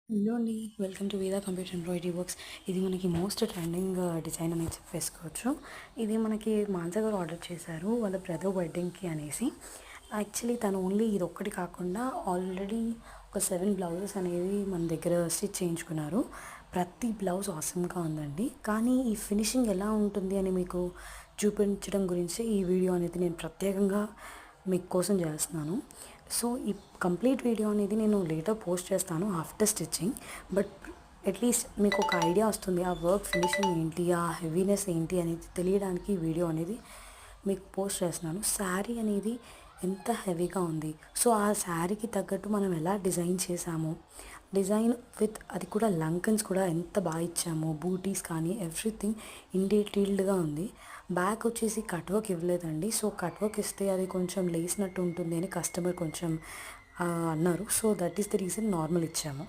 Hello అండి. Welcome to Veda computer embroidery works. ఇది మనకి మోస్ట్ ట్రెండింగ్ డిజైన్ అనేది చెప్పేసుకోవచ్చు. ఇది మనకి మానస గారు ఆర్డర్ చేశారు వాళ్ళ బ్రదర్ వెడ్డింగ్‌కి అనేసి. యాక్చువల్లీ తను ఓన్లీ ఇదొక్కటి కాకుండా ఆల్రెడీ ఒక 7 బ్లౌజెస్ అనేవి మన దగ్గర స్టిచ్ చేయించుకున్నారు. ప్రతి బ్లౌజ్ ఆసమ్‌గా ఉందండి. కానీ ఈ ఫినిషింగ్ ఎలా ఉంటుంది అని మీకు చూపించడం గురించి ఈ వీడియో అనేది నేను ప్రత్యేకంగా మీకోసం చేస్తున్నాను. సో ఈ కంప్లీట్ వీడియో అనేది నేను లేటర్ పోస్ట్ చేస్తాను ఆఫ్టర్ స్టిచ్చింగ్. బట్ అట్లీస్ట్ మీకు ఒక ఐడియా వస్తుంది ఆ వర్క్ ఫినిషింగ్ ఏంటి, ఆ హెవీనెస్ ఏంటి అనేది తెలియడానికి ఈ వీడియో అనేది మీకు పోస్ట్ చేస్తున్నాను. శారీ అనేది ఎంత హెవీగా ఉంది, సో ఆ శారీకి తగ్గట్టు మనం ఎలా డిజైన్ చేసాము, డిజైన్ విత్ అది కూడా లంకన్స్ కూడా ఎంత బాగా ఇచ్చాము, బూటీస్ కానీ ఎవ్రీథింగ్ ఇన్ డీటెయిల్డ్గా ఉంది. బ్యాక్ వచ్చేసి కట్ వర్క్ ఇవ్వలేదండి. సో కట్ వర్క్ ఇస్తే అది కొంచెం లేసినట్టు ఉంటుంది అని కస్టమర్ కొంచెం అన్నారు. So that is the reason normal ఇచ్చాము.